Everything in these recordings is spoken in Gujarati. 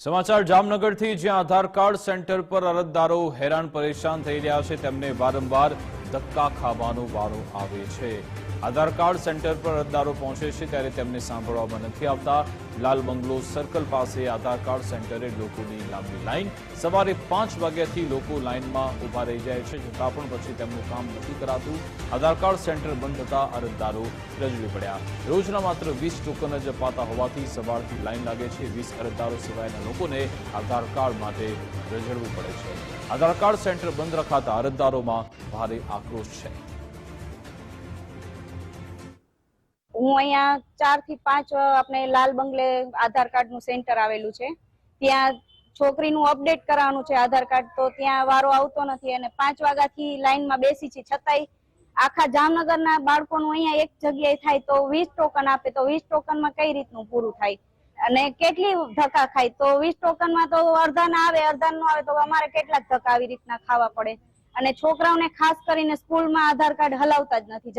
સમાચાર જામનગરથી જ્યાં આધાર કાર્ડ સેન્ટર પર અરજદારો હેરાન પરેશાન થઈ રહ્યા છે તેમને વારંવાર ધક્કા ખાવાનો વારો આવે છે। આધાર કાર્ડ સેન્ટર પર અરજદારો પહોંચે છે ત્યારે તેમને સાંભળવામાં નથી આવતા। લાલ બંગલો સર્કલ પાસે આધાર કાર્ડ સેન્ટરે લોકોની લાંબી લાઈન। સવારે 5 વાગ્યાથી લોકો લાઈનમાં ઊભા રહી જાય છે છતાં પણ પછી તેમનું કામ નથી કરાતું। આધાર કાર્ડ સેન્ટર બંધ થતા અરજદારો રજડી પડ્યા। રોજના માત્ર 20 ટોકન જ અપાતા હોવાથી સવારથી લાઈન લાગે છે। 20 અરજદારો સિવાયના લોકોને આધાર કાર્ડ માટે રજડવું પડે છે। આધાર કાર્ડ સેન્ટર બંધ રખાતા અરજદારોમાં ભારે આક્રોશ છે। હું અહીંયા 4 થી 5 આપણે લાલ બંગલે આધાર કાર્ડનું સેન્ટર આવેલું છે। ત્યાં છોકરીનું અપડેટ કરાવવાનું છે આધાર કાર્ડ, તો ત્યાં વારો આવતો નથી અને 5 વાગ્યાથી લાઈનમાં બેસી છે છતાંય આખા જામનગરના બાળકોનું અહીંયા એક જગ્યાએ થાય તો 20 ટોકન આપે તો 20 ટોકનમાં કઈ રીતનું પૂરું થાય અને કેટલી ધક્કા ખાય તો 20 ટોકનમાં તો અડધા ના આવે, અડધા ન આવે તો અમારે કેટલા ધક્કા આવી રીતના ખાવા પડે। અને છોકરાઓને ખાસ કરીને સ્કૂલમાં આધાર કાર્ડ હલાવતા જ નથી,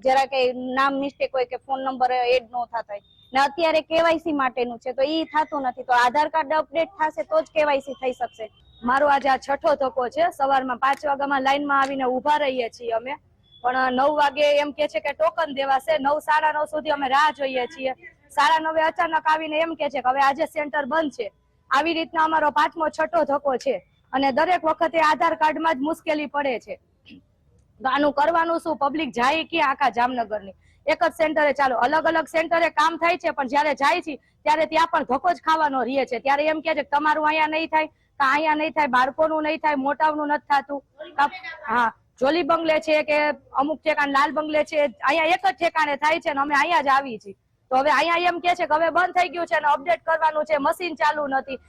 જરા કઈ નામ મિસ્ટેક હોય કે ફોન નંબર એડ ન થતા હોય ને અત્યારે કેવાયસી માટેનું છે તો ઈ થતું નથી। તો આધાર કાર્ડ અપડેટ થશે તો જ કેવાયસી થઈ શકશે। મારો આજે આ છઠ્ઠો ધક્કો છે। સવારમાં 5 વાગ્યામાં લાઈનમાં આવીને ઊભા રહીએ છીએ અમે, પણ 9 વાગે એમ કે છે કે ટોકન દેવાશે। 9 સાડા 9 સુધી અમે રાહ જોઈએ છીએ। 9:30 અચાનક આવીને એમ કે છે કે હવે આજે સેન્ટર બંધ છે। આવી રીતના અમારો 5મો છઠ્ઠો ધક્કો છે અને દરેક વખતે આધાર કાર્ડમાં જ મુશ્કેલી પડે છે। આનું કરવાનું શું? પબ્લિક જાય ક્યાં આખા જામનગરની? એક જ સેન્ટરે ચાલો, અલગ અલગ સેન્ટરે કામ થાય છે પણ જયારે જાય છે ત્યારે ત્યાં પણ ધક્કો જ ખાવાનો રહે છે। ત્યારે એમ કે છે કે તમારું અહીંયા નહીં થાય, અહીંયા નહીં થાય, બાળકોનું નહીં થાય, મોટાઓનું નથી થતું। હા, જોલી બંગલે છે કે અમુક ઠેકાણે લાલ બંગલે છે, અહીંયા એક જ ઠેકાણે થાય છે ને અમે અહીંયા જ આવી છીએ। તો હવે અહીંયા એમ કે છે કે હવે બંધ થઈ ગયું છે અને અપડેટ કરવાનું છે, મશીન ચાલુ નથી।